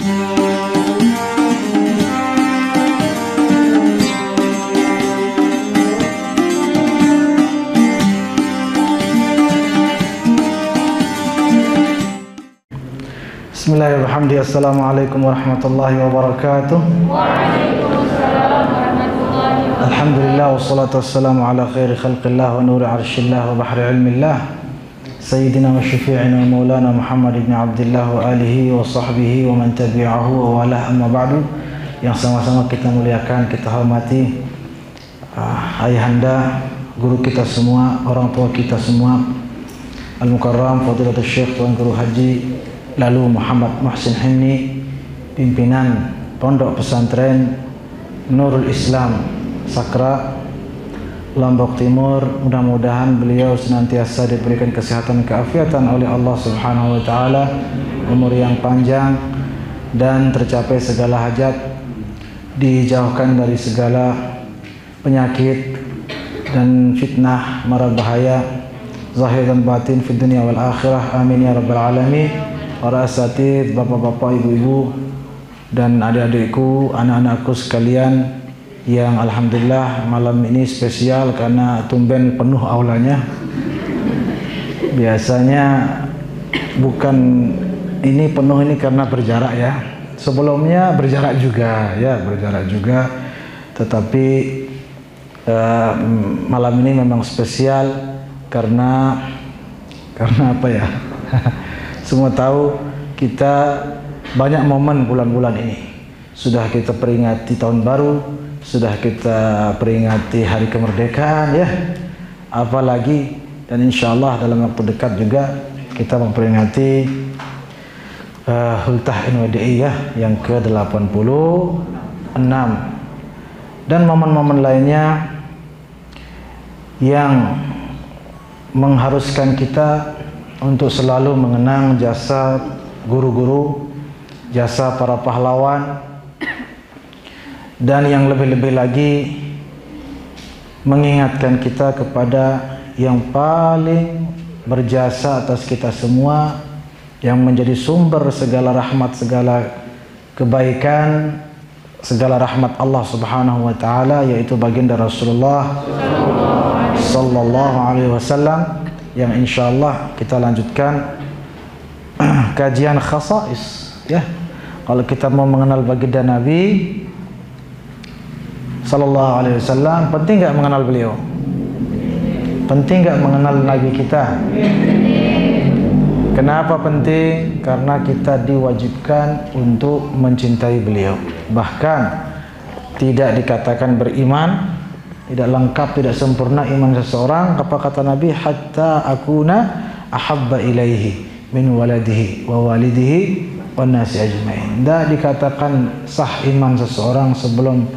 Bismillahirrahmanirrahim. Assalamualaikum warahmatullahi wabarakatuh. Waalaikumsalam warahmatullahi wabarakatuh. Alhamdulillah wassalatu wassalamu ala khairi khalqillah wa nuri arshillah wa bahri ilmillah Sayyidina wa syafi'ina wa maulana Muhammad ibn Abdullah wa alihi wa sahbihi wa man tabi'ahu wa walah, amma ba'du. Yang sama-sama kita muliakan, kita hormati ayahanda, guru kita semua, orang tua kita semua, Al-Mukarram Fadilatul Syekh Tuan Guru Haji Lalu Muhammad Muhsin Himni, pimpinan Pondok Pesantren Nurul Islam Sakra Lombok Timur. Mudah-mudahan beliau senantiasa diberikan kesehatan keafiatan oleh Allah Subhanahu wa taala, umur yang panjang dan tercapai segala hajat, dijauhkan dari segala penyakit dan fitnah mara bahaya zahir dan batin fid dunya wal akhirah, amin ya rabbal alamin. Para asatidz, bapak-bapak, ibu-ibu dan adik-adikku, anak-anakku sekalian yang alhamdulillah malam ini spesial karena tumben penuh aulanya. Biasanya bukan ini penuh ini karena berjarak ya. Sebelumnya berjarak juga ya, berjarak juga. Tetapi malam ini memang spesial karena apa ya? Semua tahu kita banyak momen bulan-bulan ini. Sudah kita peringati tahun baru, sudah kita peringati hari kemerdekaan ya. Apalagi dan insya Allah dalam waktu dekat juga kita memperingati Hultah NWDI ya yang ke-86 dan momen-momen lainnya yang mengharuskan kita untuk selalu mengenang jasa guru-guru, jasa para pahlawan, dan yang lebih-lebih lagi mengingatkan kita kepada yang paling berjasa atas kita semua, yang menjadi sumber segala rahmat, segala kebaikan, segala rahmat Allah Subhanahu wa taala, yaitu baginda Rasulullah sallallahu alaihi wasallam, yang insyaallah kita lanjutkan kajian khasais ya. Kalau kita mau mengenal baginda Nabi sallallahu alaihi wasallam, penting enggak mengenal beliau? Penting enggak mengenal Nabi kita? Kenapa penting? Karena kita diwajibkan untuk mencintai beliau. Bahkan tidak dikatakan beriman, tidak lengkap, tidak sempurna iman seseorang, apa kata Nabi, hatta akuna ahabba ilaihi min waladihi wa walidihi wan nasi ajmain. Tidak dikatakan sah iman seseorang sebelum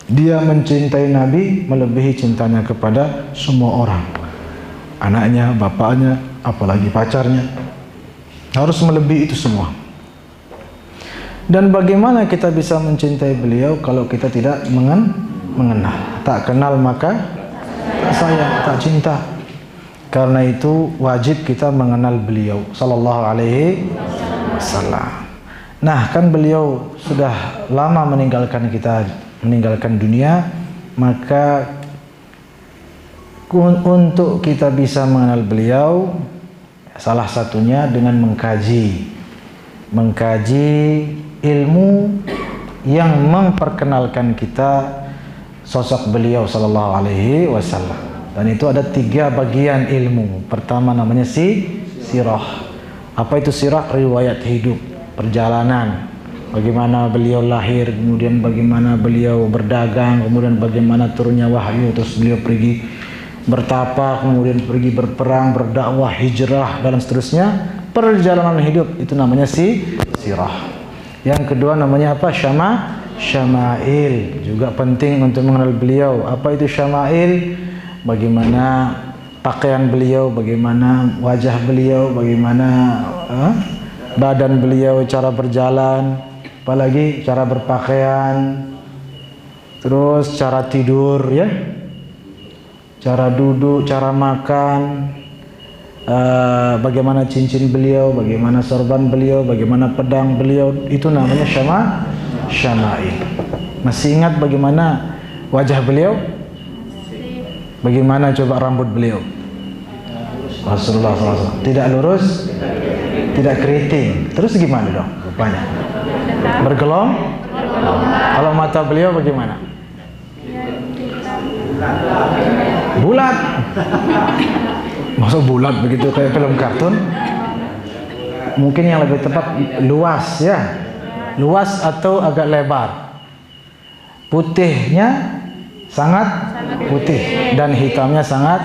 dia mencintai Nabi melebihi cintanya kepada semua orang, anaknya, bapaknya, apalagi pacarnya, harus melebihi itu semua. Dan bagaimana kita bisa mencintai beliau kalau kita tidak mengenal? Tak kenal maka tak sayang, tak cinta. Karena itu wajib kita mengenal beliau sallallahu alaihi wasallam. Nah, kan beliau sudah lama meninggalkan kita, meninggalkan dunia, maka untuk kita bisa mengenal beliau, salah satunya dengan mengkaji ilmu yang memperkenalkan kita sosok beliau sallallahu alaihi wasallam. Dan itu ada 3 bagian ilmu. Pertama namanya sirah. Apa itu sirah? Riwayat hidup, perjalanan. Bagaimana beliau lahir, kemudian bagaimana beliau berdagang, kemudian bagaimana turunnya wahyu, terus beliau pergi bertapa, kemudian pergi berperang, berdakwah, hijrah, dan seterusnya. Perjalanan hidup itu namanya sirah. Yang kedua namanya apa? Syama'il. Juga penting untuk mengenal beliau. Apa itu syama'il? Bagaimana pakaian beliau, bagaimana wajah beliau, bagaimana badan beliau, cara berjalan, apalagi cara berpakaian, terus cara tidur ya, cara duduk, cara makan, bagaimana cincin beliau, bagaimana sorban beliau, bagaimana pedang beliau, itu namanya syama'il. Masih ingat bagaimana wajah beliau? Bagaimana coba rambut beliau? Rasulullah SAW tidak lurus, tidak keriting. Terus gimana dong rupanya? Bergelong? Kalau mata beliau bagaimana? Bulat. Masa bulat begitu kayak film kartun? Mungkin yang lebih tepat luas ya. Luas atau agak lebar. Putihnya sangat putih dan hitamnya sangat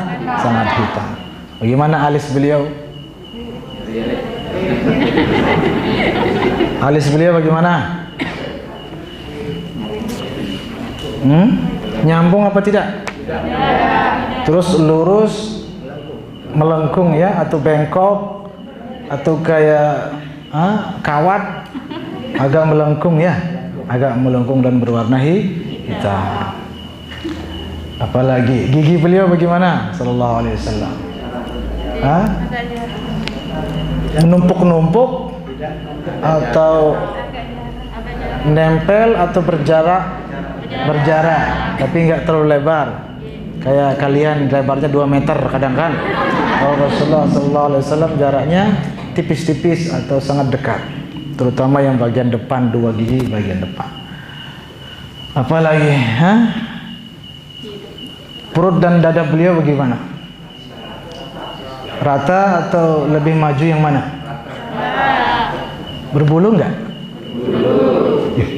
hitam. Bagaimana alis beliau? Alis beliau bagaimana? Nyambung apa tidak? Terus lurus, melengkung ya, atau bengkok, atau kayak kawat, agak melengkung ya, agak melengkung dan berwarna hitam. Apalagi gigi beliau bagaimana? Sallallahu alaihi wasallam. Menumpuk-numpuk atau nempel atau berjarak, tapi nggak terlalu lebar. Kayak kalian lebarnya 2 meter kadang kan. Kalau Rasulullah sallallahu alaihi wasallam jaraknya tipis-tipis atau sangat dekat. Terutama yang bagian depan, 2 gigi bagian depan. Apalagi, perut dan dada beliau bagaimana? Rata atau lebih maju yang mana? Berbulu enggak?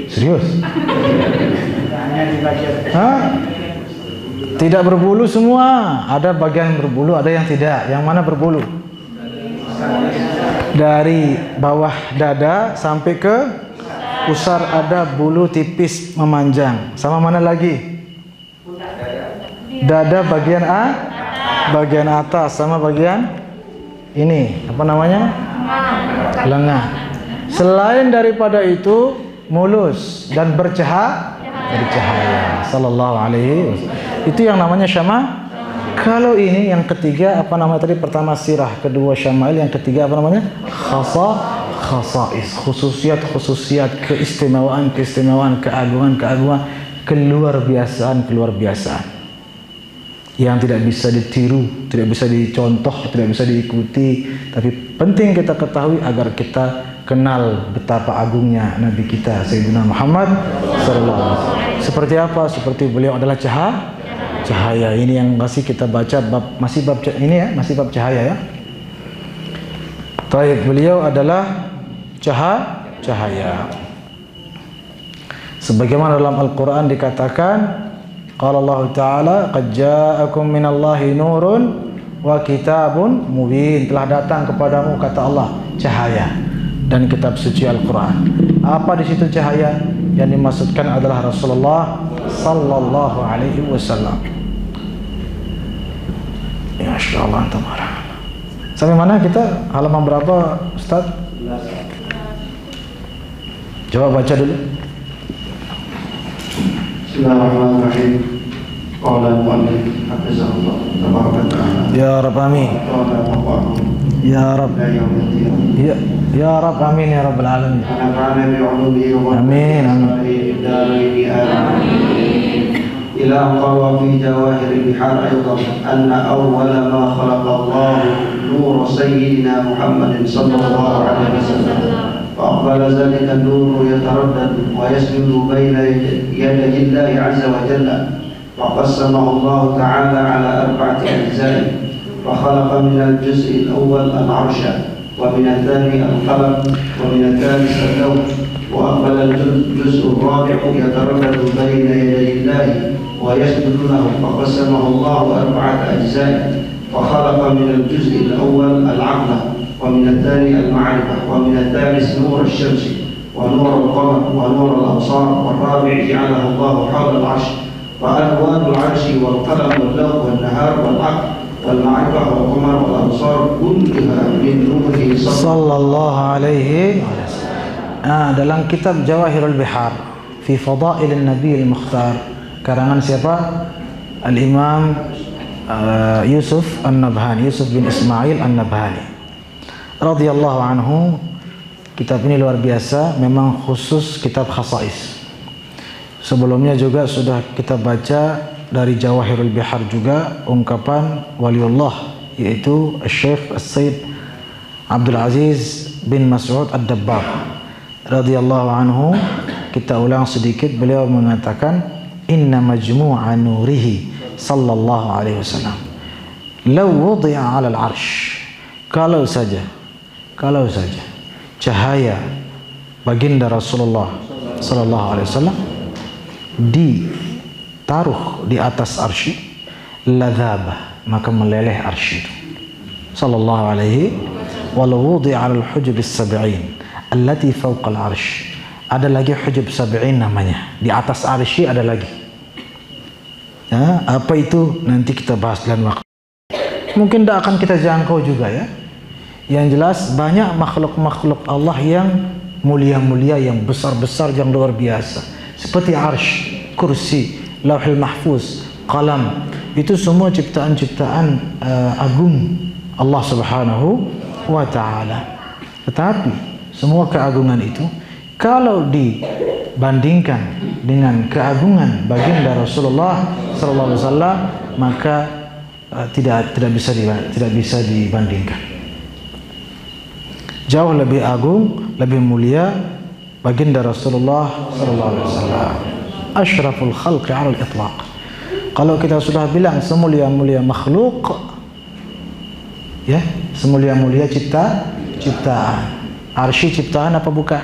Serius? Tidak berbulu semua. Ada bagian berbulu, ada yang tidak. Yang mana berbulu? Dari bawah dada sampai ke pusar ada bulu tipis memanjang. Sama mana lagi? Dada bagian bagian atas sama bagian ini apa namanya? Lengan. Selain daripada itu mulus dan bercahaya. Sallallahu alaihi wasallam. Itu yang namanya syama. Kalau ini yang ketiga apa namanya tadi? Pertama sirah, kedua syama'il, yang ketiga apa namanya? Khasa'is, khususiat, keistimewaan, keagungan, keluar biasaan yang tidak bisa ditiru, tidak bisa dicontoh, tidak bisa diikuti, tapi penting kita ketahui agar kita kenal betapa agungnya Nabi kita Sayyidina Muhammad sallallahu alaihi wasallam. Seperti apa? Seperti beliau adalah cahaya. Ini yang masih kita baca masih bab cahaya ya. Taib, beliau adalah cahaya. Sebagaimana dalam Al-Qur'an dikatakan, qala Allah Ta'ala, qad ja'akum minallahi nurun wa kitabun mubin. Telah datang kepadamu, kata Allah, cahaya dan kitab suci Al-Qur'an. Apa di situ cahaya? Yang dimaksudkan adalah Rasulullah sallallahu alaihi wasallam. Ya Allah, tabaraka. Sampai mana kita? Halaman berapa, Ustaz? Coba baca dulu. Bismillahirrahmanirrahim. Qala al-mu'allif hafizahullah tabaraka ta'ala. Ya Rabb amin. Ya Rabb. Ya Rabb amin ya Rabbal alamin. Amin. إلى أن قال في جواهر البحار أيضا أن أول ما خلق الله نور سيدنا محمد صلى الله عليه وسلم، فأقبل ذلك النور يتردد ويسجد بين يدي الله عز وجل، وقسمه الله تعالى على 4 أجزاء، فخلق من الجزء الأول العرش، ومن الثاني القلم، ومن الثالث اللوح، وأقبل الجزء الرابع يتردد بين يدي الله ويسجد له، فقسمه الله 4 أجزاء، فخلق من الجزء الأول العقل، ومن الثاني المعرفة، ومن الثالث نور الشمس ونور القمر ونور الأبصار، والرابع جعله الله حول العرش، وألوان العرش والقلم واللوح والنهار والعقل والمعرفة والقمر والأبصار كلها من نوره صلى الله عليه وسلم. Dalam kitab Jawahirul Bihar fi Fadailin Nabi al-Mukhtar, karangan siapa? Al-Imam Yusuf An-Nabhani, Yusuf bin Ismail An-Nabhani radhiyallahu anhu. Kitab ini luar biasa, memang khusus kitab khasais. Sebelumnya juga sudah kita baca dari Jawahirul Bihar juga ungkapan waliullah, yaitu Syekh As-Sayyid Abdul Aziz bin Mas'ud Ad-Dabbagh radhiyallahu anhu. Kita ulang sedikit, beliau mengatakan inna majmu'a nurihi sallallahu alaihi wasallam law wudi'a 'ala al-'arsy, kalau saja cahaya baginda Rasulullah sallallahu alaihi wasallam ditaruh di atas arsy, ladzaba, maka meleleh arsy itu sallallahu alaihi. Walau wudi'a 'ala al-hujub as-sab'in allati fawqa al-'arsy, ada lagi hujub sab'in namanya, di atas arsy ada lagi. Ya, apa itu nanti kita bahas dalam waktu. Mungkin tidak akan kita jangkau juga ya. Yang jelas banyak makhluk-makhluk Allah yang mulia-mulia, yang besar-besar, yang luar biasa. Seperti arsy, kursi, lauhul mahfuz, qalam. Itu semua ciptaan-ciptaan agung Allah Subhanahu wa ta'ala. Tetapi semua keagungan itu kalau dibandingkan dengan keagungan baginda Rasulullah sallallahu alaihi wasallam, maka tidak bisa dibandingkan. Jauh lebih agung, lebih mulia baginda Rasulullah sallallahu alaihi wasallam, asyraful khalqi 'ala al-itlaq. Kalau kita sudah bilang semulia-mulia makhluk, ya, semulia-mulia ciptaan. Arsy ciptaan apa bukan?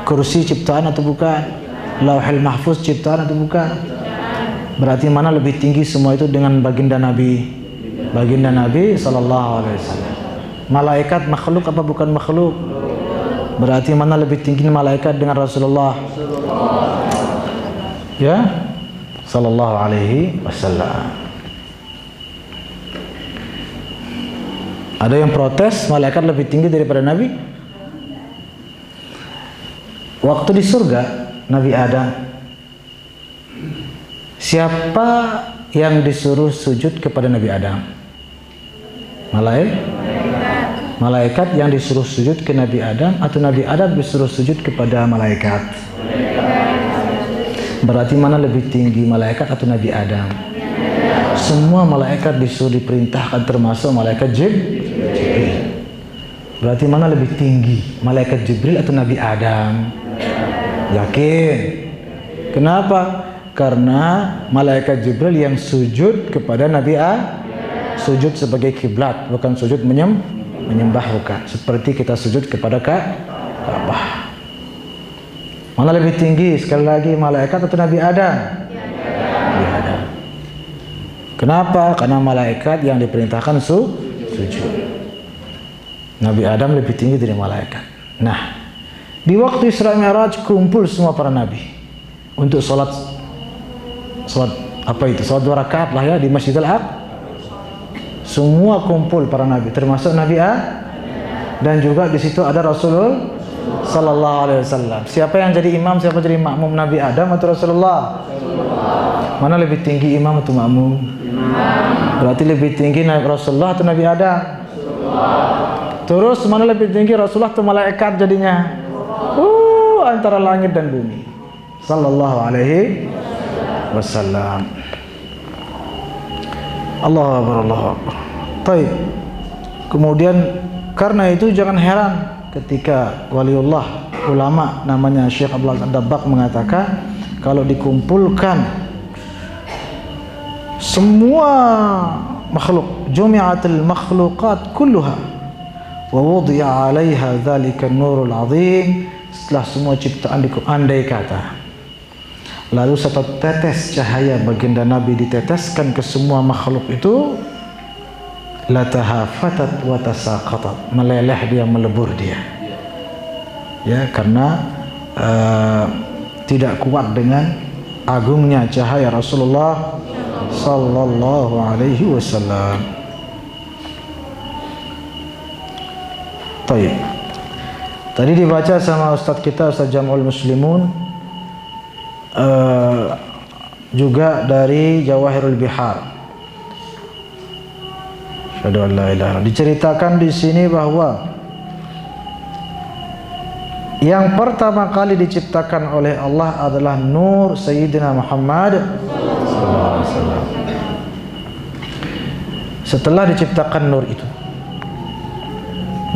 Kursi ciptaan atau bukan? Lauhul mahfuz ciptaan atau bukan? Berarti mana lebih tinggi semua itu dengan baginda Nabi? Baginda Nabi sallallahu alaihi wasallam. Malaikat makhluk apa bukan makhluk? Berarti mana lebih tinggi malaikat dengan Rasulullah? Ya, sallallahu alaihi wasallam. Ada yang protes malaikat lebih tinggi daripada Nabi? Waktu di surga Nabi Adam, siapa yang disuruh sujud kepada Nabi Adam? Malaikat yang disuruh sujud ke Nabi Adam, atau Nabi Adam disuruh sujud kepada malaikat? Berarti mana lebih tinggi, malaikat atau Nabi Adam? Semua malaikat disuruh diperintahkan, termasuk malaikat Jibril. Berarti mana lebih tinggi, malaikat Jibril atau Nabi Adam? Yakin? Kenapa? Karena malaikat Jibril yang sujud kepada Nabi Adam, sujud sebagai kiblat, bukan sujud menyembah, bukan. Seperti kita sujud kepada Ka'bah. Mana lebih tinggi sekali lagi, malaikat atau Nabi Adam? Nabi Adam. Kenapa? Karena malaikat yang diperintahkan sujud. Nabi Adam lebih tinggi dari malaikat. Nah, di waktu Isra Mi'raj kumpul semua para nabi untuk salat apa itu? Salat 2 rakaat lah ya di Masjidil Aqsa. Semua kumpul para nabi, termasuk Nabi Adam, dan juga di situ ada Rasulullah sallallahu alaihi wasallam. Siapa yang jadi imam, siapa jadi makmum, Nabi Adam atau Rasulullah? Mana lebih tinggi, imam atau makmum? Berarti lebih tinggi Rasulullah atau Nabi Adam? Terus mana lebih tinggi, Rasulullah atau malaikat jadinya? Antara langit dan bumi. Sallallahu alaihi wasallam. Allahu Akbar, Allahu Akbar. Baik. Kemudian karena itu jangan heran ketika waliullah ulama namanya Syekh Abdul Aziz Ad-Dabbagh mengatakan kalau dikumpulkan semua makhluk, jumi'atul makhluqat kulluha wa wudi'a 'alaiha dzalika an-nurul 'azim, setelah semua ciptaan andai kata lalu satu tetes cahaya baginda Nabi diteteskan ke semua makhluk itu, latahafatat wa tasaqatat, meleleh dia, melebur dia, ya, karena tidak kuat dengan agungnya cahaya Rasulullah sallallahu alaihi wasallam. Baik. Tadi dibaca sama Ustaz kita, Ustaz Jam'ul Muslimun, juga dari Jawahirul Bihar. Asyhadu an la ilaha illallah. Diceritakan di sini bahwa yang pertama kali diciptakan oleh Allah adalah nur Sayyidina Muhammad sallallahu alaihi wasallam. Setelah diciptakan nur itu,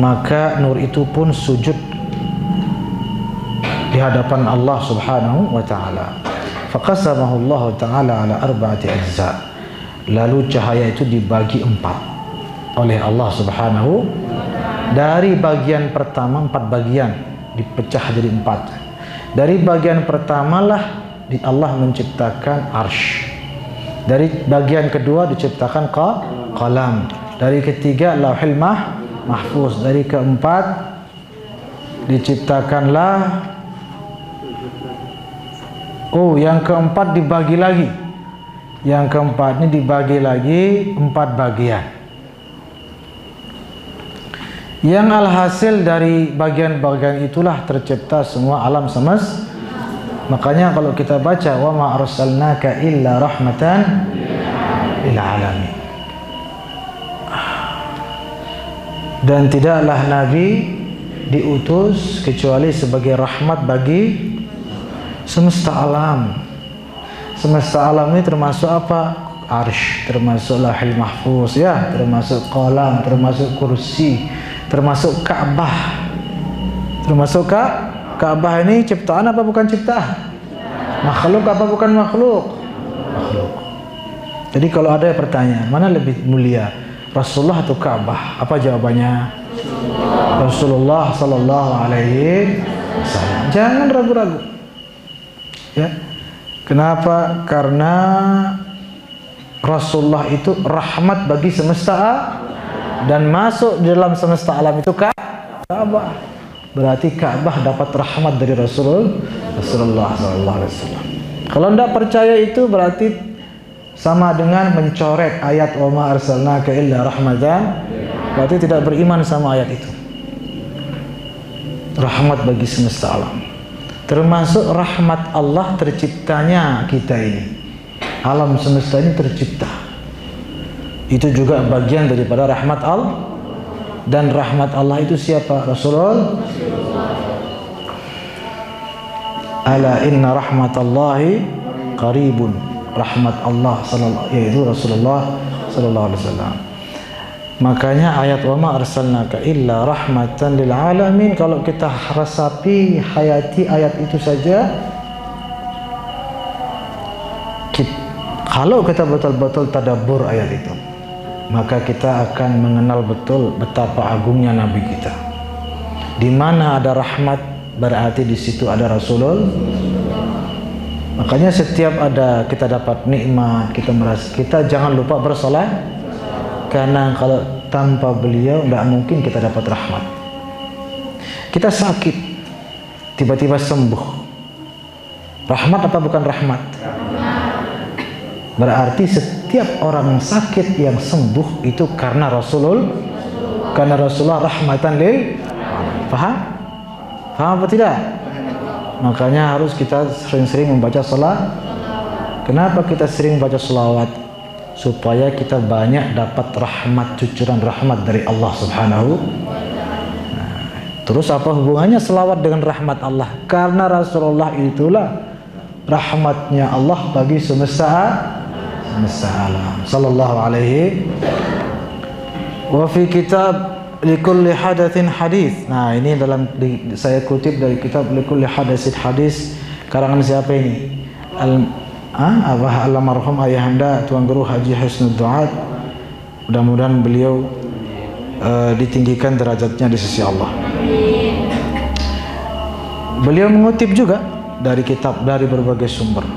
maka nur itu pun sujud di hadapan Allah Subhanahu wa taala. Faqasamahu Allah taala ala arba'ati ajza. Lalu cahaya itu dibagi 4 oleh Allah Subhanahu. Dari bagian pertama 4 bagian dipecah jadi 4. Dari bagian pertamalah Allah menciptakan arsy. Dari bagian kedua diciptakan qalam. Dari ketiga lauhil mahfuz. Dari keempat diciptakanlah yang keempat dibagi lagi. Yang keempat ini dibagi lagi 4 bagian. Yang alhasil dari bagian-bagian itulah tercipta semua alam semesta. Makanya kalau kita baca wa ma arsalnaka illa rahmatan lil alamin. Dan tidaklah Nabi diutus kecuali sebagai rahmat bagi semesta alam. Semesta alam ini termasuk apa? Arsy, termasuk lauhil mahfuz ya, termasuk qalam, termasuk kursi, termasuk Ka'bah. Termasuk Ka'bah ini ciptaan apa bukan ciptaan? Makhluk apa bukan makhluk? Makhluk. Jadi kalau ada pertanyaan, mana lebih mulia? Rasulullah atau Ka'bah? Apa jawabannya? Rasulullah sallallahu alaihi wasallam. Jangan ragu-ragu. Ya. Kenapa? Karena Rasulullah itu rahmat bagi semesta dan masuk di dalam semesta alam itu Ka'bah. Berarti Ka'bah dapat rahmat dari Rasulullah sallallahu alaihi wasallam. Kalau tidak percaya itu berarti sama dengan mencoret ayat wa ma arsalnaka illa rahmatan. Berarti tidak beriman sama ayat itu. Rahmat bagi semesta alam. Termasuk rahmat Allah terciptanya kita ini. Alam semesta ini tercipta. Itu juga bagian daripada rahmat Allah. Dan rahmat Allah itu siapa? Rasulullah. Ala inna rahmatallahi qaribun. Rahmat Allah yaitu Rasulullah sallallahu alaihi wasallam. Makanya ayat wa ma arsalnaka illa rahmatan lil alamin, kalau kita resapi, hayati ayat itu saja, kalau kita betul-betul tadabbur ayat itu, maka kita akan mengenal betul betapa agungnya Nabi kita. Di mana ada rahmat berarti di situ ada Rasulullah. Makanya setiap ada kita dapat nikmat, kita merasa, kita jangan lupa bersolat. Karena kalau tanpa beliau tidak mungkin kita dapat rahmat. Kita sakit, tiba-tiba sembuh. Rahmat apa bukan rahmat? Berarti setiap orang sakit yang sembuh itu karena Rasulullah. Karena Rasulullah rahmatan lil. Paham? Paham apa tidak? Makanya harus kita sering-sering membaca salat. Kenapa kita sering baca selawat? Supaya kita banyak dapat rahmat, cucuran rahmat dari Allah Subhanahu. Terus apa hubungannya selawat dengan rahmat Allah? Karena Rasulullah itulah rahmatnya Allah bagi semesta alam. Sallallahu alaihi. Wa fi kitab likulli hadatsin hadis. Nah, ini saya kutip dari kitab likulli hadatsin hadis, karangan siapa ini? Almarhum ayahanda Tuan Guru Haji Husnul Duat. Mudah-mudahan beliau ditinggikan derajatnya di sisi Allah. Beliau mengutip juga dari kitab, dari berbagai sumber.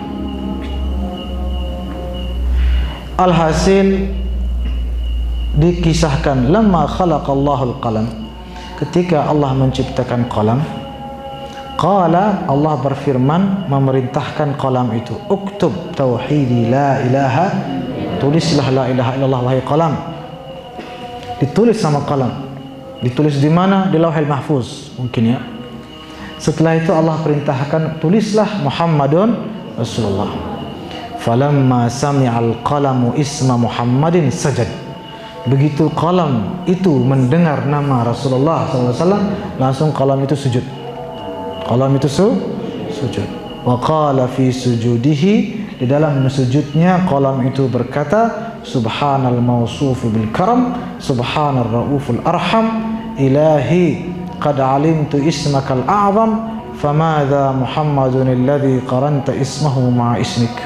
Alhasil dikisahkan lamma khalaqallahul qalam, ketika Allah menciptakan qalam, qala, Allah berfirman memerintahkan qalam itu, uktub tauhidi la ilaha, tulislah la ilaha illallah wahai qalam. Ditulis sama qalam. Ditulis di mana? Di lauhil mahfuz mungkin ya. Setelah itu Allah perintahkan tulislah Muhammadun Rasulullah. Falamma sami'al qalamu isma Muhammadin sajad. Begitu qalam itu mendengar nama Rasulullah SAW, langsung qalam itu sujud. Qalam itu sujud. Wa qala fi sujudihi, di dalam sujudnya qalam itu berkata, Subhanal mawsufu bil karam, Subhanar rauful arham, Ilahi qad alimtu ismakal a'zam, famadha Muhammadun alladhi qaranta ismahu ma'a ismik.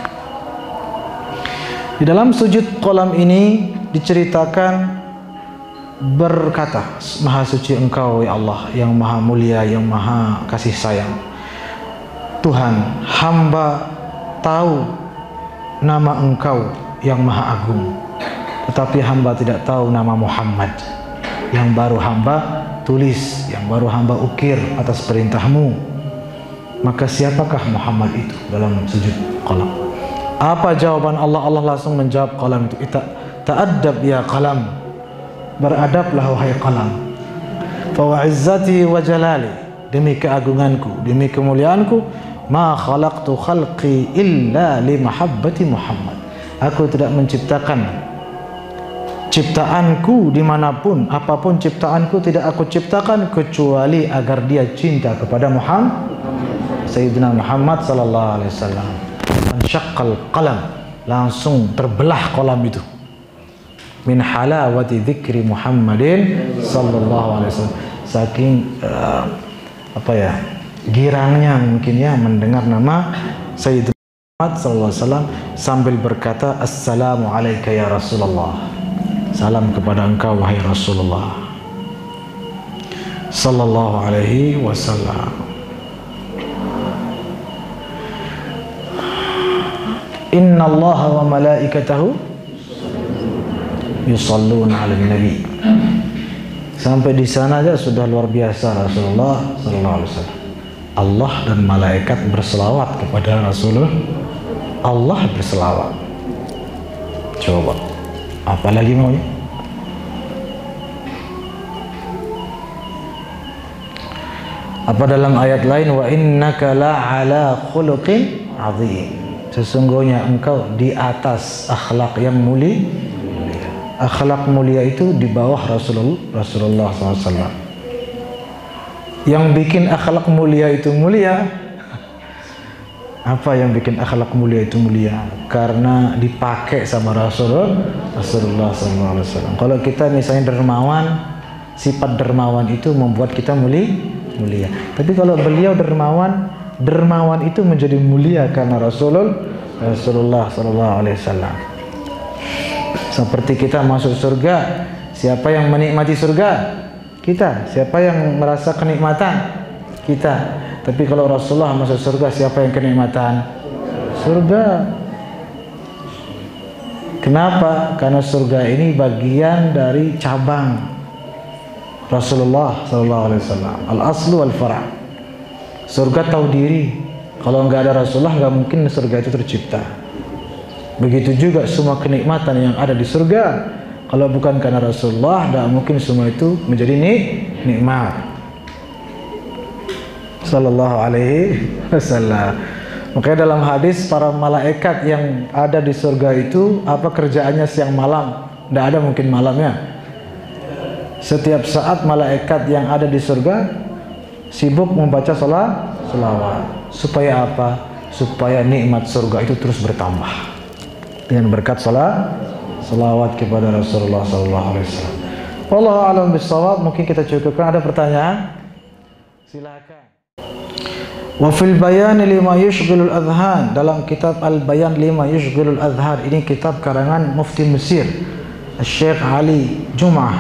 Di dalam sujud qalam ini diceritakan berkata, Maha suci Engkau ya Allah, yang maha mulia, yang maha kasih sayang. Tuhan, hamba tahu nama Engkau yang maha agung, tetapi hamba tidak tahu nama Muhammad yang baru hamba tulis, yang baru hamba ukir atas perintahmu. Maka siapakah Muhammad itu dalam sujud qalam? Apa jawaban Allah? Allah langsung menjawab qalam itu, ta'addab ya qalam, beradablah wahai qalam. Fa wa izzati wa jalali, demi keagunganku, demi kemuliaanku, ma khalaqtu khalqi illa li mahabbati Muhammad. Aku tidak menciptakan ciptaanku dimanapun, apapun ciptaanku tidak aku ciptakan kecuali agar dia cinta kepada Muhammad, Sayyidina Muhammad sallallahu alaihi wasallam. Ansyaqqal qalam, langsung terbelah qalam itu. Min halawati dzikri Muhammadin sallallahu alaihi wasallam. Saking girangnya mungkin ya mendengar nama Sayyidina Muhammad sallallahu alaihi wasallam sambil berkata, Assalamu alayka ya Rasulullah. Salam kepada engkau wahai Rasulullah sallallahu alaihi wasallam. Inna Allah wa malaikatahu yusalluna 'alan nabi. Sampai di sana aja sudah luar biasa Rasulullah sallallahu alaihi wasallam. Allah dan malaikat berselawat kepada Rasulullah. Allah berselawat. Coba, apalagi maunya? Apa dalam ayat lain, wa innaka la'ala khuluqin 'azim. Sesungguhnya engkau di atas akhlak yang mulia. Akhlak mulia itu di bawah Rasulullah SAW. Yang bikin akhlak mulia itu mulia, apa yang bikin akhlak mulia itu mulia? Karena dipakai sama Rasulullah SAW. Kalau kita misalnya dermawan, sifat dermawan itu membuat kita mulia. Tapi kalau beliau dermawan itu menjadi mulia karena Rasulullah SAW. Seperti kita masuk surga, siapa yang menikmati surga? Kita. Siapa yang merasa kenikmatan? Kita. Tapi kalau Rasulullah masuk surga, siapa yang kenikmatan? Surga. Kenapa? Karena surga ini bagian dari cabang Rasulullah SAW. Al-aslu wal-fara'. Surga tahu diri. Kalau nggak ada Rasulullah, nggak mungkin surga itu tercipta. Begitu juga semua kenikmatan yang ada di surga, kalau bukan karena Rasulullah, tidak mungkin semua itu menjadi nikmat. Sallallahu alaihi wasallam. Makanya dalam hadis, para malaikat yang ada di surga itu apa kerjaannya siang malam? Tidak ada mungkin malamnya. Setiap saat malaikat yang ada di surga sibuk membaca salawat. Supaya apa? Supaya nikmat surga itu terus bertambah dengan berkat salawat kepada Rasulullah SAW. Wallahu a'lam bishawab. Mungkin kita cukupkan. Ada pertanyaan? Silakan. Wa fil bayan lima yushghilul adhan, dalam kitab Al-Bayan lima yushghilul adhan, ini kitab karangan Mufti Mesir Syekh Ali Jum'ah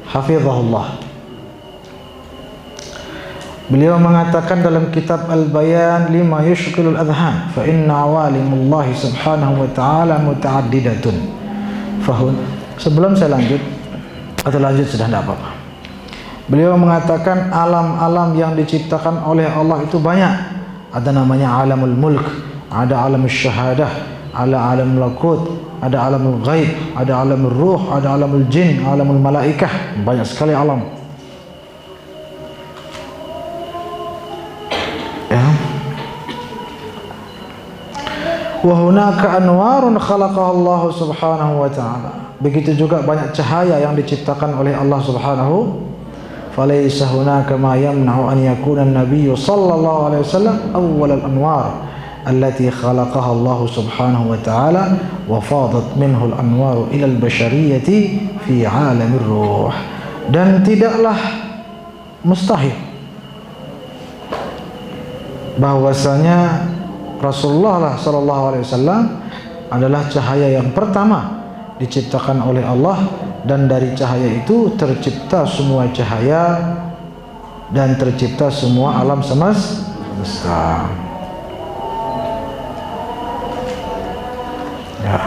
hafizahullah. Beliau mengatakan dalam kitab Al-Bayan lima yushghilul adhan, fa inna awalimullahi subhanahu wa ta'ala muta'addidatun. Sebelum saya lanjut, atau lanjut sudah tidak apa-apa. Beliau mengatakan alam-alam yang diciptakan oleh Allah itu banyak. Ada namanya alamul mulk, ada alamul syahadah, ada alamul lakut, ada alamul ghaib, ada alamul ruh, ada alamul jin, alamul malaikah. Banyak sekali alam. Ya. Wa hunaka anwarun khalaqaha Allah subhanahu wa ta'ala. begitu juga banyak cahaya yang diciptakan oleh Allah Subhanahu. Falaysa hunaka ma yamna'u an yakuna an-nabiy sallallahu alaihi wasallam awwal al-anwar allati khalaqaha Allah Subhanahu wa ta'ala wa fadat minhu al-anwar ila al-bashariyati fi 'alamir ruh. Dan tidaklah mustahil bahwasanya Rasulullah sallallahu alaihi wasallam adalah cahaya yang pertama diciptakan oleh Allah, dan dari cahaya itu tercipta semua cahaya dan tercipta semua alam semesta. Ya.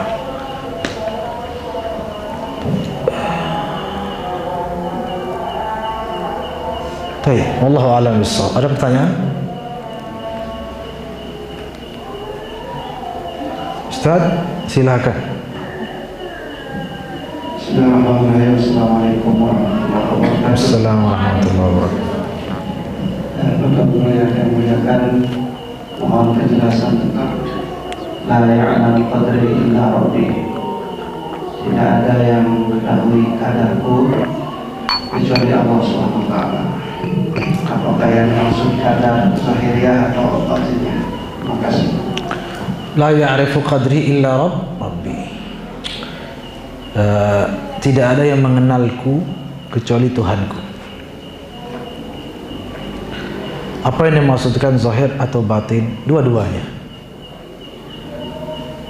Baik, wallahu a'lam bishawab. Ada pertanyaan? Ustaz, silakan. Bismillahirrahmanirrahim. Assalamualaikum warahmatullahi wabarakatuh. Assalamualaikum warahmatullahi wabarakatuh. Bapak yang muliakan, mohon penjelasan tentang la ya'lamu qadri illa rabbi. Tidak ada yang mengetahui kadarku kecuali Allah Subhanahu wa ta'ala. Apakah yang maksud kadar zahiriyah atau batiniyah? Terima kasih. La ya'rifu qadri illa rabbi. Tidak ada yang mengenalku kecuali Tuhanku. Apa yang dimaksudkan zahir atau batin? Dua-duanya.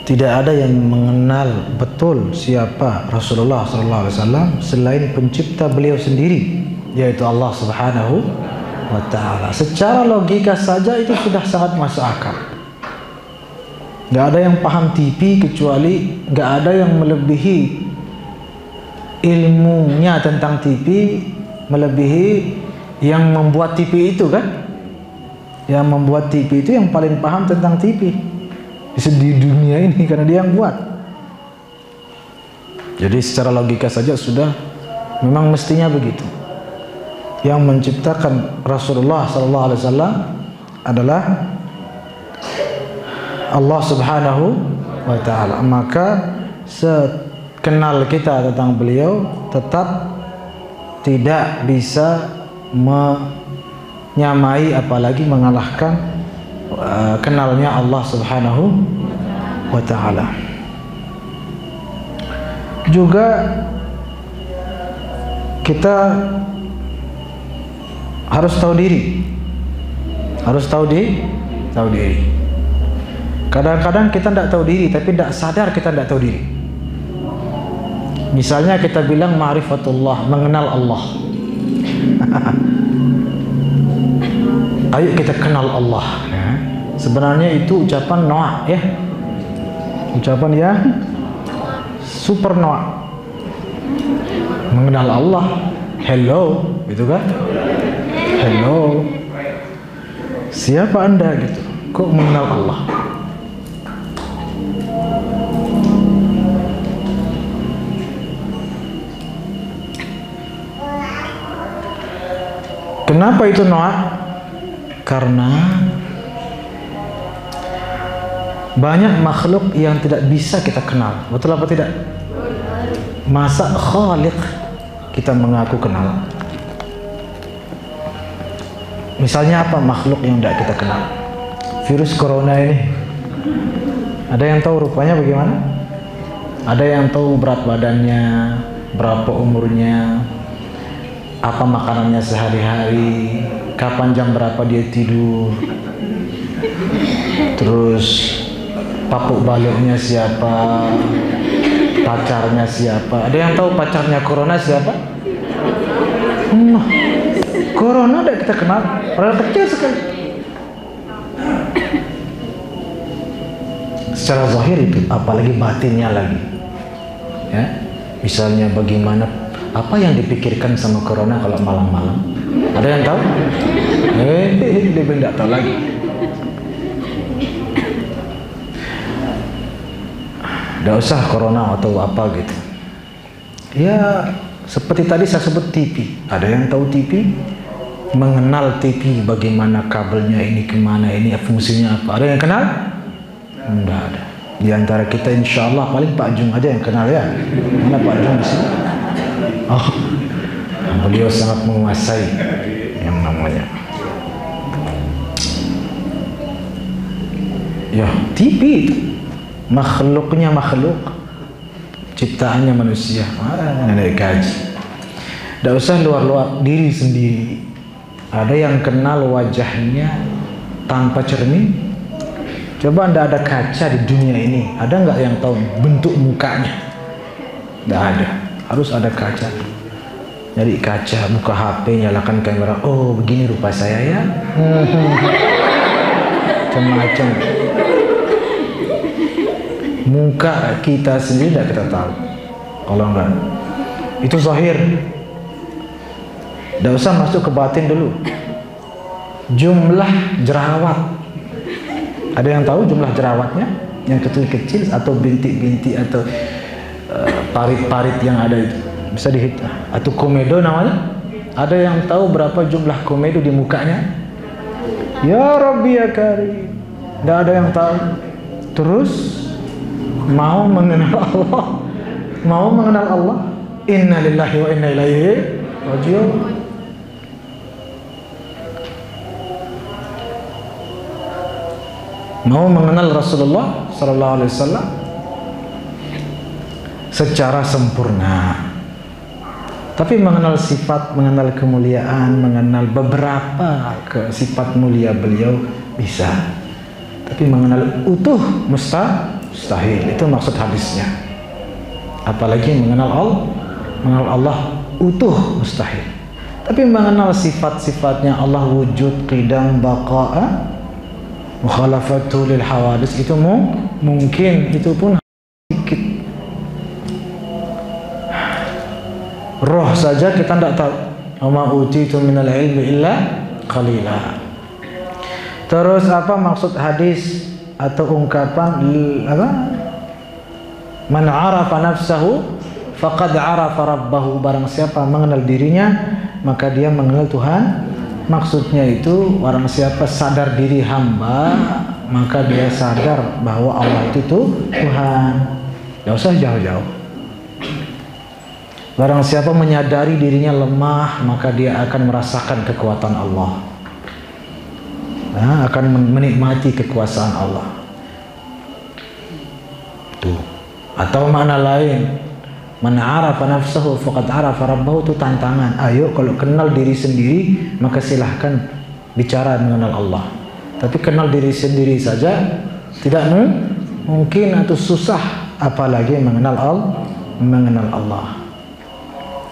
Tidak ada yang mengenal betul siapa Rasulullah SAW selain pencipta beliau sendiri, yaitu Allah Subhanahu wa ta'ala. Secara logika saja itu sudah sangat masuk akal. Gak ada yang paham TV kecuali gak ada yang melebihi ilmunya tentang TV melebihi yang membuat TV itu kan. Yang membuat TV itu yang paling paham tentang TV di dunia ini, karena dia yang buat. Jadi secara logika saja sudah memang mestinya begitu. Yang menciptakan Rasulullah SAW adalah Allah Subhanahu wa ta'ala. Maka kenal kita tentang beliau tetap tidak bisa menyamai apalagi mengalahkan kenalnya Allah Subhanahu wa ta'ala. Juga kita harus tahu diri. Kadang-kadang kita tidak tahu diri, tapi tidak sadar kita tidak tahu diri. Misalnya kita bilang ma'rifatullah, mengenal Allah. Ayo kita kenal Allah. Sebenarnya itu ucapan noak ya. Ucapan ya super noak. Mengenal Allah. Hello, gitu kan? Hello. Siapa Anda gitu? Kok mengenal Allah? Kenapa itu noak? Karena banyak makhluk yang tidak bisa kita kenal. Betul apa tidak? Masa Khaliq kita mengaku kenal? Misalnya apa makhluk yang tidak kita kenal? Virus corona ini. Ada yang tahu rupanya bagaimana? Ada yang tahu berat badannya, berapa umurnya, apa makanannya sehari-hari, kapan jam berapa dia tidur, terus papuk baloknya siapa, pacarnya siapa. Ada yang tahu pacarnya corona siapa? Corona tidak kita kenal, padahal kecil sekali. Secara zahir itu, apalagi batinnya lagi. Ya, misalnya bagaimana, apa yang dipikirkan sama corona kalau malam-malam? Ada yang tahu? Dia tidak tahu lagi. Tidak usah corona atau apa gitu. Ya, seperti tadi saya sebut TV. Ada yang tahu TV? Mengenal TV, bagaimana kabelnya ini kemana, ini fungsinya apa? Ada yang kenal? Tidak ada. Di antara kita insya Allah paling Pak Jung aja yang kenal ya. Mana Pak Jung di sini? Oh, beliau sangat menguasai yang namanya. Ya, TV itu makhluknya makhluk, ciptaannya manusia. Ada kaji. Tidak usah luar-luar diri sendiri. Ada yang kenal wajahnya tanpa cermin. Coba anda ada kaca di dunia ini, ada nggak yang tahu bentuk mukanya? Nggak ada. Harus ada kaca. Jadi kaca, buka HP, nyalakan kamera. Oh, begini rupa saya ya. Macam-macam. Muka kita sendiri tidak kita tahu. Kalau enggak, itu zahir. Tidak usah masuk ke batin dulu. Jumlah jerawat. Ada yang tahu jumlah jerawatnya? Yang kecil-kecil atau bintik-bintik atau parit-parit yang ada itu bisa dihitung. Atau komedo namanya? Ada yang tahu berapa jumlah komedo di mukanya? Ya Rabbi ya Karim. Tidak ada yang tahu. Terus mau mengenal Allah, mau mengenal Allah. Inna lillahi wa inna ilaihi raji'un. Mau mengenal Rasulullah sallallahu alaihi wasallam secara sempurna. Tapi mengenal sifat, mengenal kemuliaan, mengenal beberapa sifat mulia beliau bisa. Tapi mengenal utuh mustahil. Itu maksud hadisnya. Apalagi mengenal Allah utuh mustahil. Tapi mengenal sifat-sifatnya Allah wujud, qidam, baqa'a, mukhalafatu lil hawadis itu mungkin, itu pun sedikit. Roh saja kita tidak tahu. Wa ma utitu minal ilmi illa qalila. Terus apa maksud hadis atau ungkapan apa? Man arafa nafsahu faqad arafa rabbahu. Barang siapa mengenal dirinya maka dia mengenal Tuhan. Maksudnya itu orang siapa sadar diri hamba maka dia sadar bahwa Allah itu Tuhan. Tidak usah jauh-jauh. Barang siapa menyadari dirinya lemah maka dia akan merasakan kekuatan Allah. Akan menikmati kekuasaan Allah. Tuh. Atau makna lain, man arafa nafsahu faqad arafa rabbahu, itu tantangan. Ayo kalau kenal diri sendiri maka silahkan bicara mengenal Allah. Tapi kenal diri sendiri saja tidak mungkin atau susah, apalagi mengenal Allah.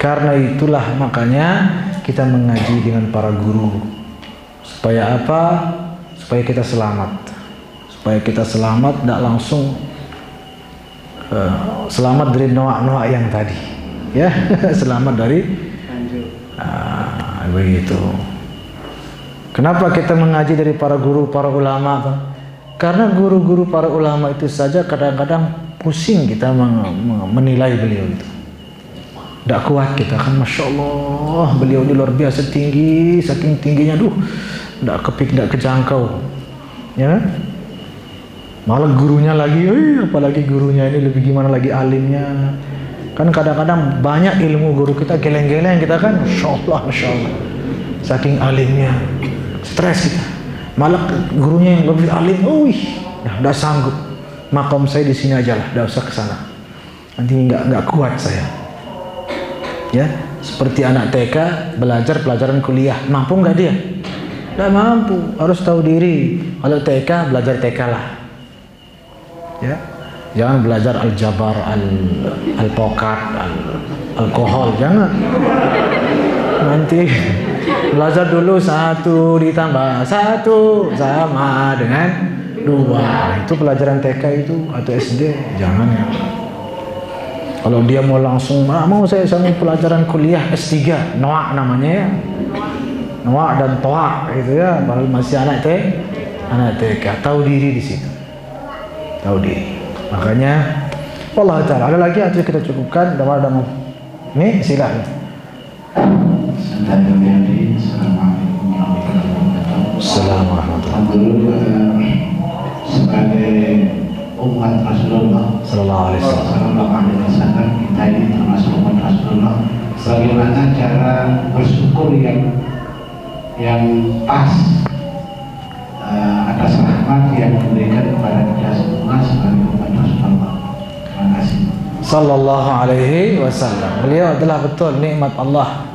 Karena itulah makanya kita mengaji dengan para guru. Supaya apa? Supaya kita selamat. Supaya kita selamat, tidak langsung selamat dari noak-noak yang tadi, ya. Selamat dari begitu. Kenapa kita mengaji dari para guru, para ulama? Karena guru-guru para ulama itu saja kadang-kadang pusing kita menilai beliau itu. Tidak kuat kita kan, masya Allah beliau ini luar biasa tinggi, saking tingginya, tidak kejangkau, ya. Malah gurunya lagi, apalagi gurunya ini lebih gimana lagi alimnya. Kan kadang-kadang banyak ilmu guru kita geleng-geleng kita kan, masya Allah, saking alimnya, stres kita. Malah gurunya yang lebih alim, udah sanggup, makom saya di sini aja lah, tidak usah ke sana. Nanti nggak kuat saya. Ya, seperti anak TK belajar pelajaran kuliah, mampu nggak dia? Tidak mampu, harus tahu diri. Kalau TK belajar TK lah. Ya, jangan belajar aljabar, alpokat, alkohol, jangan. Nanti belajar dulu 1 ditambah 1 sama dengan 2. Itu pelajaran TK itu atau SD, jangan ya. Kalau dia mau langsung, mau saya mau pelajaran kuliah S3, noak namanya ya, noak dan toak gitu ya, padahal masih anak TK, tahu diri di situ, tahu diri. Makanya, Allah Taala. Ada lagi atau kita cukupkan? Ada mau? Nih silakan. Assalamualaikum warahmatullahi wabarakatuh. Sebagai umat umat Rasulullah Sallallahu alaihi wasallam. Sallallahu alaihi wasallam. Kita ini termasuk umat Rasulullah. Bagaimana cara bersyukur yang pas atas rahmat yang diberikan kepada kita semua sebagai umat Rasulullah. Terima kasih. Sallallahu alaihi wasallam. Beliau adalah betul nikmat Allah.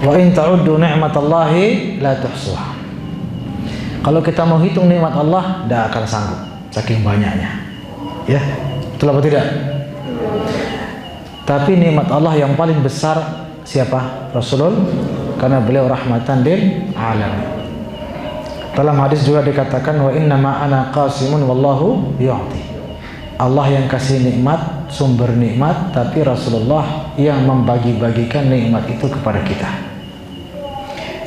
Wa in ta'uddu ni'matallahi la tuhsuha. Kalau kita mau hitung nikmat Allah, tidak akan sanggup saking banyaknya. Ya, betul apa tidak? Tapi nikmat Allah yang paling besar siapa? Rasulullah, karena beliau rahmatan lil alamin. Dalam hadis juga dikatakan wa innama ana qasimun wallahu yu'ti. Allah yang kasih nikmat, sumber nikmat, tapi Rasulullah yang membagi-bagikan nikmat itu kepada kita.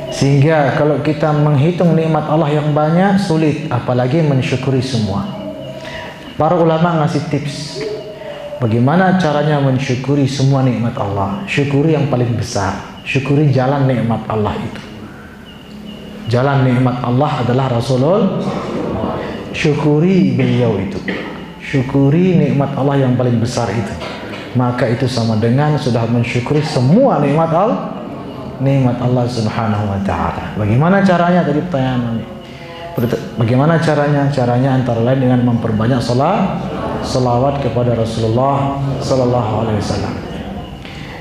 Sehingga kalau kita menghitung nikmat Allah yang banyak sulit, apalagi mensyukuri semua. Para ulama ngasih tips bagaimana caranya mensyukuri semua nikmat Allah. Syukuri yang paling besar, syukuri jalan nikmat Allah itu. Jalan nikmat Allah adalah Rasulullah. Syukuri beliau itu, syukuri nikmat Allah yang paling besar itu. Maka itu sama dengan sudah mensyukuri semua nikmat Allah. Nikmat Allah Subhanahu wa ta'ala. Bagaimana caranya? Tadi pertanyaan ini. Bagaimana caranya? Caranya antara lain dengan memperbanyak salawat kepada Rasulullah sallallahu alaihi wasallam.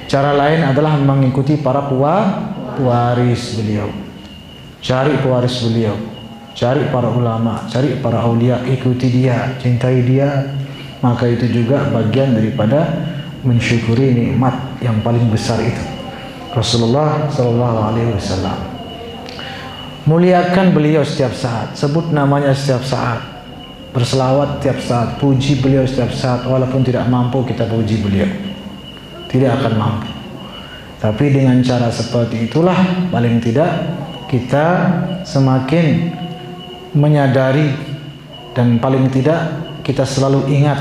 Cara lain adalah mengikuti para pewaris beliau. Cari pewaris beliau, cari para ulama, cari para aulia, ikuti dia, cintai dia. Maka itu juga bagian daripada mensyukuri nikmat yang paling besar itu. Rasulullah sallallahu alaihi wasallam. Muliakan beliau setiap saat, sebut namanya setiap saat, berselawat setiap saat, puji beliau setiap saat. Walaupun tidak mampu kita puji beliau, tidak akan mampu. Tapi dengan cara seperti itulah paling tidak kita semakin menyadari dan paling tidak kita selalu ingat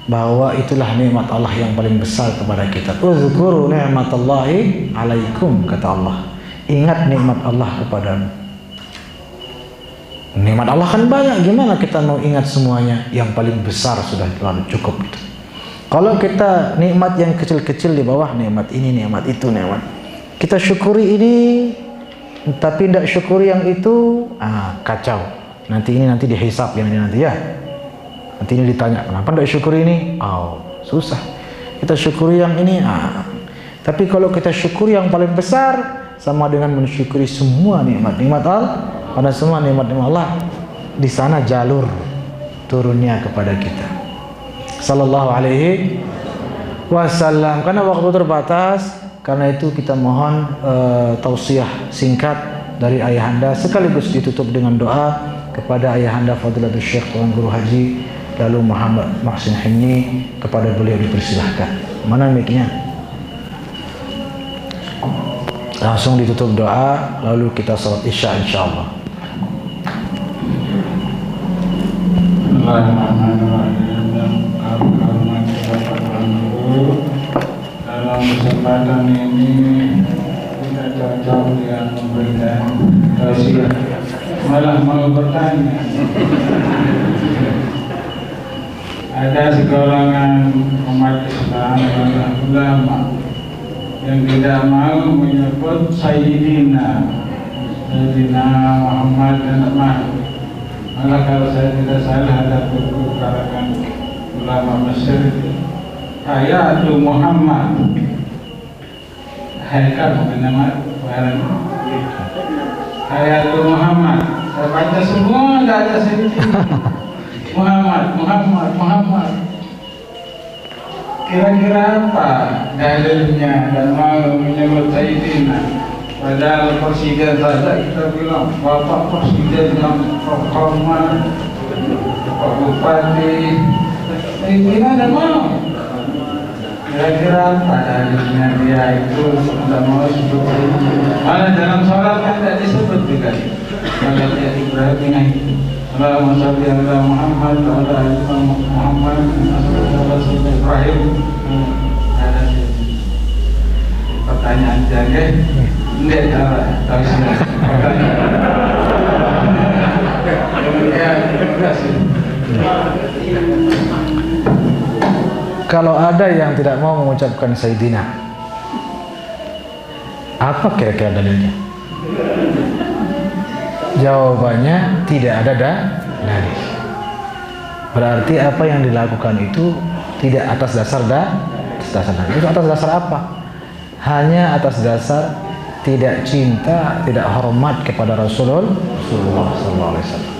bahwa itulah nikmat Allah yang paling besar kepada kita. Uzkuru ni'matallahi alaikum, kata Allah. Ingat nikmat Allah kepadamu. Nikmat Allah kan banyak, gimana kita mau ingat semuanya? Yang paling besar sudah terlalu cukup itu. Kalau kita nikmat yang kecil-kecil di bawah, nikmat ini, nikmat itu, nikmat, kita syukuri ini tapi tidak syukuri yang itu, kacau. Nanti dihisap yang ini nanti ya. Nanti ini ditanya, kenapa tidak syukuri ini? Susah. Kita syukuri yang ini. Tapi kalau kita syukuri yang paling besar, sama dengan mensyukuri semua nikmat-nikmat Allah. Karena semua nikmat-nikmat Allah di sana jalur turunnya kepada kita. Sallallahu alaihi wasallam. Karena waktu terbatas, karena itu kita mohon tausiah singkat dari ayahanda sekaligus ditutup dengan doa kepada ayahanda Fadilatul Syekh Tuan Guru Haji lalu Muhammad Muhsin Himni. Kepada beliau dipersilahkan. Mana mic-nya? Langsung ditutup doa, lalu kita salat Isya insyaallah. Dalam kesempatan ini kita cocok yang memberikan tausiah, malah mau bertanya. Ada segolongan umat Islam dan ulama yang tidak mau menyebut Sayyidina Muhammad dan Ahmad. Malah kalau saya tidak salah ada buku karangan ulama Mesir, Hayatul Muhammad. Haikal bukan nama barang. Hayatul Muhammad. Saya baca semua tidak ada Sayyidina. Muhammad. Kira-kira apa dalilnya dan mau menyebut Sayyidina? Padahal presiden saja kita bilang Bapak Presiden yang terhormat, Pak Bupati, Sayyidina dan mau. Kira-kira apa dalilnya dia itu tidak mau sebut Sayyidina? Malah dalam sholat kan tidak disebut juga. Sholat ya Ibrahim itu. Allahumma sholli ala Muhammad wa ala ali Muhammad wa ala Ibrahim. Ada pertanyaan jaga. Enggak tahu sih. Pertanyaan. Ya, terima kasih. Kalau ada yang tidak mau mengucapkan Sayyidina, apa kira-kira dalilnya? Jawabannya tidak ada dalil. Berarti apa yang dilakukan itu tidak atas dasar dalil. Itu atas dasar apa? Hanya atas dasar tidak cinta, tidak hormat kepada Rasulullah SAW.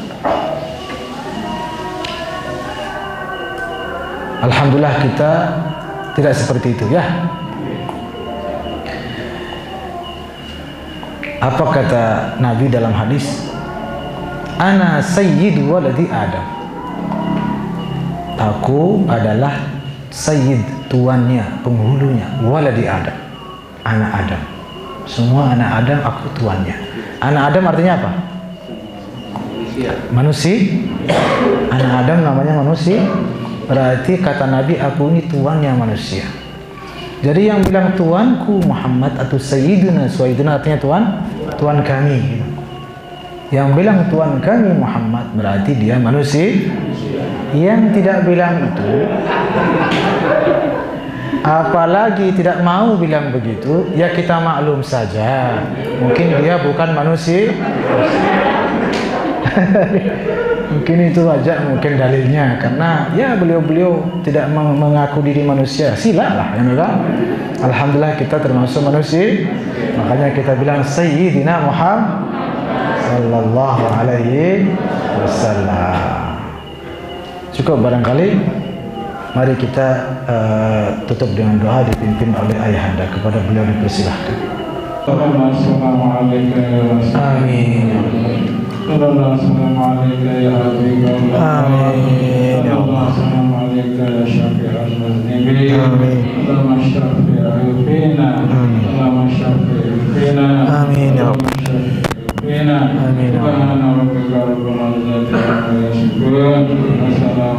Alhamdulillah kita tidak seperti itu ya. Apa kata Nabi dalam hadis? Ana sayyidu waladi Adam. Aku adalah sayyid, tuannya, penghulunya, waladi Adam, anak Adam. Semua anak Adam aku tuannya. Anak Adam artinya apa? Manusia. Anak Adam namanya manusia. Berarti kata Nabi, aku ini tuannya manusia. Jadi yang bilang tuanku Muhammad atau Sayyiduna, Sayyiduna artinya tuan kami. Yang bilang tuan kami Muhammad berarti dia manusia. Yang tidak bilang itu, apalagi tidak mau bilang begitu, ya kita maklum saja. Mungkin dia bukan manusia. Mungkin itu aja mungkin dalilnya, karena ya beliau tidak mengaku diri manusia. Silalah ya enggak? Alhamdulillah kita termasuk manusia. Makanya kita bilang Sayyidina Muhammad sallallahu alaihi wasallam. Cukup barangkali. Mari kita tutup dengan doa dipimpin oleh ayahanda. Kepada beliau dipersilahkan. Amin. Assalamualaikum ya Habibullah. Amin ya Allah. Assalamualaikum ya Syafi'al Muznibin. Amin. Allahumma syafi'il fina. Allahumma syafi'il fina. Amin ya Allah. Amin. Amin ya Allah. Subhana rabbika rabbil izzati amma yasifun. Wassalamu